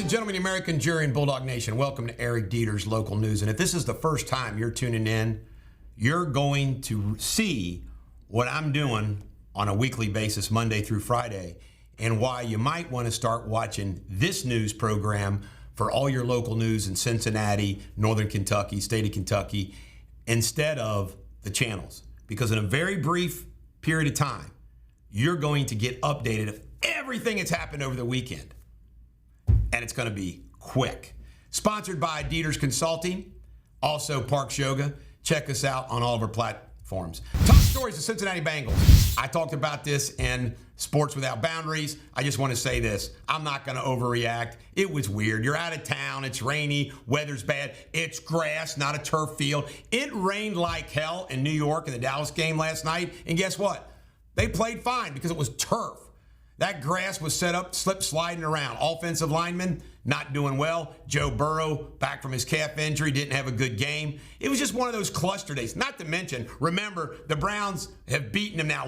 and gentlemen, the American jury and Bulldog Nation, welcome to Eric Deters Local News. And if this is the first time you're tuning in, you're going to see what I'm doing on a weekly basis, Monday through Friday, and why you might want to start watching this news program for all your local news in Cincinnati, Northern Kentucky, state of Kentucky, instead of the channels. Because in a very brief period of time, you're going to get updated of everything that's happened over the weekend. And it's going to be quick. Sponsored by Deters Consulting, also Parks Yoga. Check us out on all of our platforms. Top stories of Cincinnati Bengals. I talked about this in Sports Without Boundaries. I just want to say this. I'm not going to overreact. It was weird. You're out of town. It's rainy. Weather's bad. It's grass, not a turf field. It rained like hell in New York in the Dallas game last night. And guess what? They played fine because it was turf. That grass was set up, sliding around. Offensive linemen not doing well. Joe Burrow, back from his calf injury, didn't have a good game. It was just one of those cluster days. Not to mention, remember, the Browns have beaten them now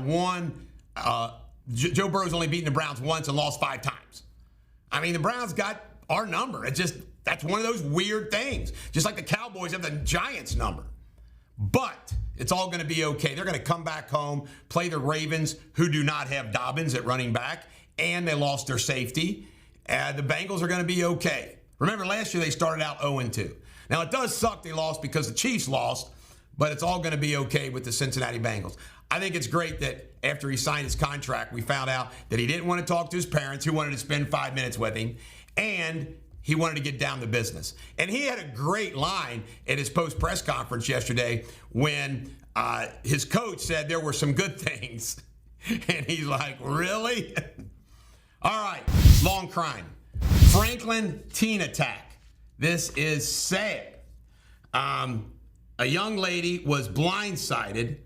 Joe Burrow's only beaten the Browns once and lost 5 times. I mean, the Browns got our number. That's one of those weird things. Just like the Cowboys have the Giants number. But it's all going to be okay. They're going to come back home, play the Ravens, who do not have Dobbins at running back, and they lost their safety. The Bengals are going to be okay. Remember, last year they started out 0-2. Now, it does suck they lost because the Chiefs lost, but it's all going to be okay with the Cincinnati Bengals. I think it's great that after he signed his contract, we found out that he didn't want to talk to his parents, who wanted to spend 5 minutes with him, and he wanted to get down to business. And he had a great line at his post-press conference yesterday when his coach said there were some good things. And he's like, really? All right, long crime. Franklin teen attack. This is sad. A young lady was blindsided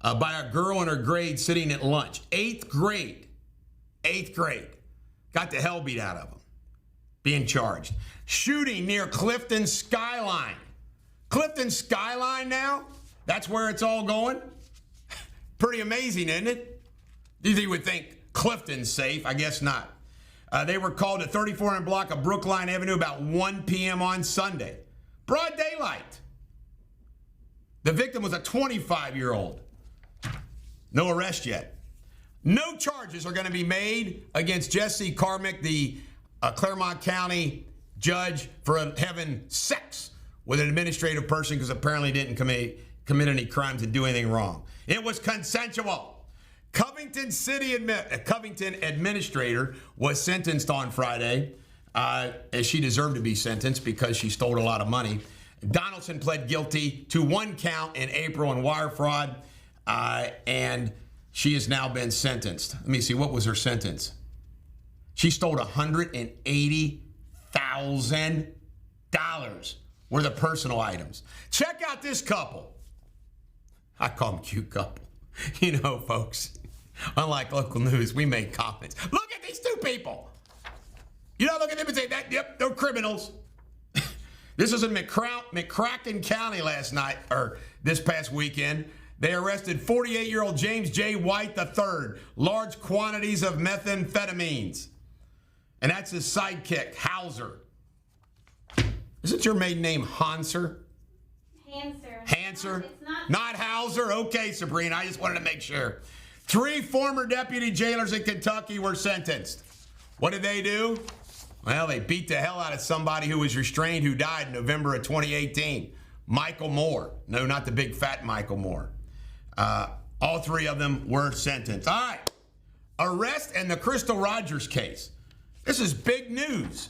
by a girl in her grade sitting at lunch. 8th grade. Got the hell beat out of him. Being charged. Shooting near Clifton Skyline. Clifton Skyline now? That's where it's all going? Pretty amazing, isn't it? You would think Clifton's safe. I guess not. They were called at 3400 block of Brookline Avenue about 1 p.m. on Sunday. Broad daylight. The victim was a 25-year-old. No arrest yet. No charges are going to be made against Jesse Carmick, the Clermont County judge, for having sex with an administrative person because apparently didn't commit any crimes and do anything wrong. It was consensual. Covington administrator was sentenced on Friday, as she deserved to be sentenced because she stole a lot of money. Donaldson pled guilty to 1 count in April in wire fraud, and she has now been sentenced. Let me see, what was her sentence? She stole $180,000 worth of personal items. Check out this couple. I call them cute couple. You know, folks, unlike local news, we make comments. Look at these 2 people. You don't look at them and say, yep, they're criminals. This was in McCracken County this past weekend. They arrested 48-year-old James J. White III, large quantities of methamphetamines. And that's his sidekick, Hauser. Isn't your maiden name Hanser? Hanser? It's not Hauser? Okay, Sabrina, I just wanted to make sure. 3 former deputy jailers in Kentucky were sentenced. What did they do? Well, they beat the hell out of somebody who was restrained who died in November of 2018. Michael Moore. No, not the big fat Michael Moore. All 3 of them were sentenced. All right. Arrest in the Crystal Rogers case. This is big news.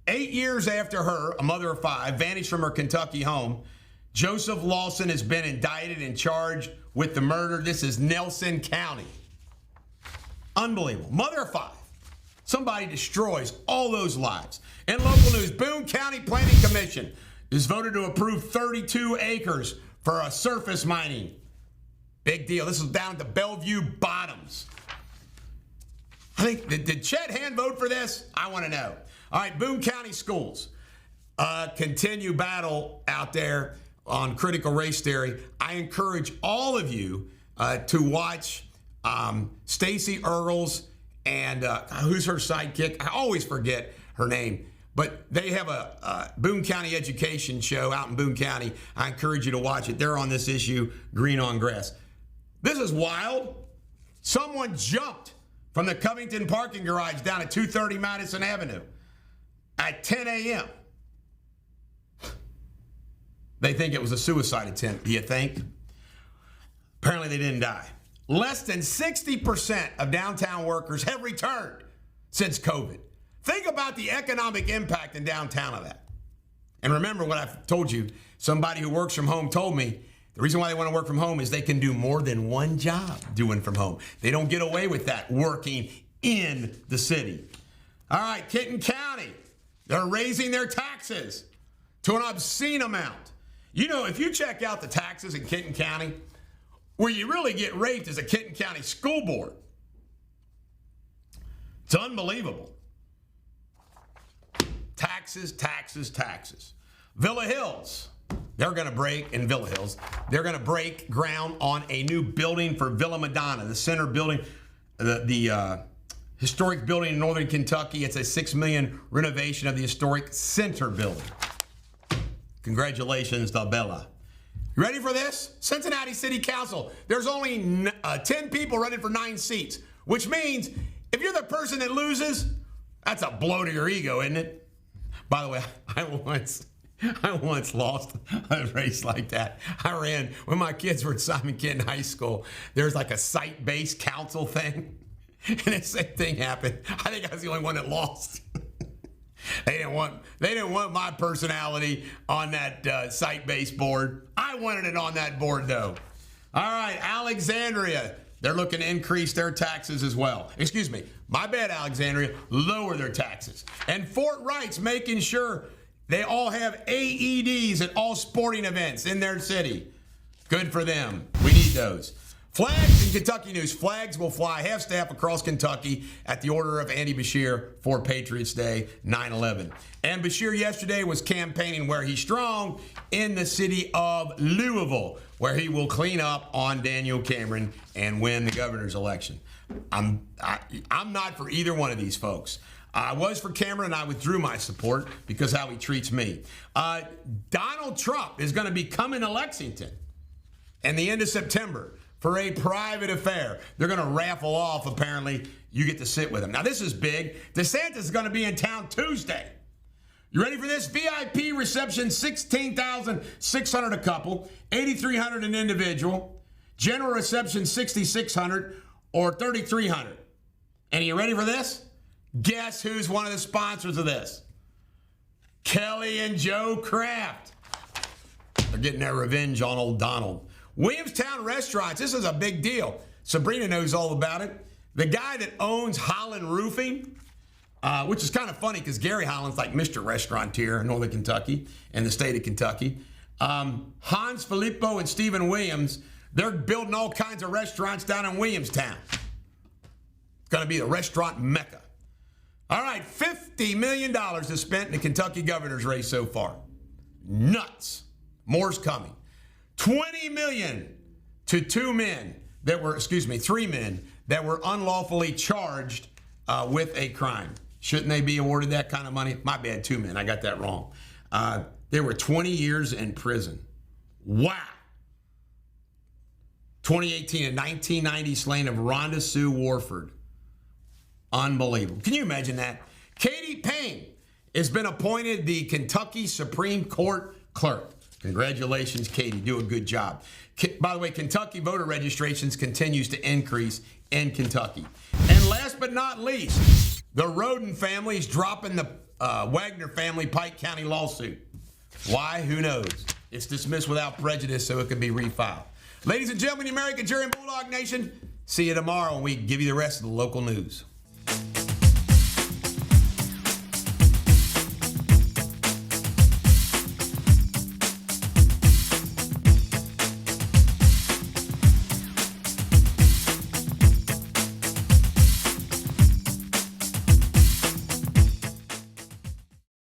8 years after her, a mother of 5, vanished from her Kentucky home, Joseph Lawson has been indicted and charged with the murder. This is Nelson County. Unbelievable. Mother of 5. Somebody destroys all those lives. In local news, Boone County Planning Commission is voted to approve 32 acres for a surface mining. Big deal. This is down at the Bellevue Bottoms. I think, did Chet Hand vote for this? I want to know. All right, Boone County schools continue battle out there on critical race theory. I encourage all of you to watch Stacey Earls and who's her sidekick? I always forget her name. But they have a Boone County education show out in Boone County. I encourage you to watch it. They're on this issue, Green on Grass. This is wild. Someone jumped from the Covington parking garage down at 230 Madison Avenue at 10 a.m. They think it was a suicide attempt, do you think? Apparently they didn't die. Less than 60% of downtown workers have returned since COVID. Think about the economic impact in downtown of that. And remember what I've told you, somebody who works from home told me the reason why they want to work from home is they can do more than one job doing from home. They don't get away with that working in the city. All right, Kenton County, they're raising their taxes to an obscene amount. You know, if you check out the taxes in Kenton County, where you really get raped is a Kenton County school board. It's unbelievable. Taxes, taxes, taxes. Villa Hills, they're going to break, in Villa Hills, they're going to break ground on a new building for Villa Madonna, the center building, the historic building in northern Kentucky. It's a $6 million renovation of the historic center building. Congratulations to Bella. You ready for this? Cincinnati City Council. There's only 10 people running for 9 seats, which means if you're the person that loses, that's a blow to your ego, isn't it? By the way, I once lost a race like that. I ran when my kids were at Simon Kenton High School. There's like a site-based council thing, and the same thing happened. I think I was the only one that lost. They didn't want my personality on that site-based board. I wanted it on that board, though. All right, Alexandria. They're looking to increase their taxes as well. Excuse me. My bad, Alexandria. Lower their taxes. And Fort Wright's making sure they all have AEDs at all sporting events in their city. Good for them. We need those. Flags in Kentucky news. Flags will fly half-staff across Kentucky at the order of Andy Beshear for Patriots Day 9/11. And Beshear yesterday was campaigning where he's strong in the city of Louisville, where he will clean up on Daniel Cameron and win the governor's election. I'm not for either one of these folks. I was for Cameron, and I withdrew my support because how he treats me. Donald Trump is going to be coming to Lexington in the end of September for a private affair. They're going to raffle off, apparently, you get to sit with him. Now, this is big. DeSantis is going to be in town Tuesday. You ready for this? VIP reception, $16,600 a couple, $8,300 an individual. General reception, $6,600 or $3,300. And you ready for this? Guess who's one of the sponsors of this? Kelly and Joe Kraft. They're getting their revenge on old Donald. Williamstown Restaurants, this is a big deal. Sabrina knows all about it. The guy that owns Holland Roofing, which is kind of funny because Gary Holland's like Mr. Restaurateur in Northern Kentucky and the state of Kentucky. Hans Filippo and Stephen Williams, they're building all kinds of restaurants down in Williamstown. It's going to be the restaurant mecca. All right, $50 million is spent in the Kentucky governor's race so far. Nuts. More's coming. $20 million to 3 men that were unlawfully charged with a crime. Shouldn't they be awarded that kind of money? My bad, 2 men. I got that wrong. They were 20 years in prison. Wow. 2018 and 1990 slaying of Rhonda Sue Warford. Unbelievable. Can you imagine that? Katie Payne has been appointed the Kentucky Supreme Court clerk. Congratulations, Katie. Do a good job. By the way, Kentucky voter registrations continues to increase in Kentucky. And last but not least, the Rhoden family is dropping the Wagner family Pike County lawsuit. Why? Who knows? It's dismissed without prejudice, so it can be refiled. Ladies and gentlemen, the American Jury and Bulldog Nation, see you tomorrow when we give you the rest of the local news.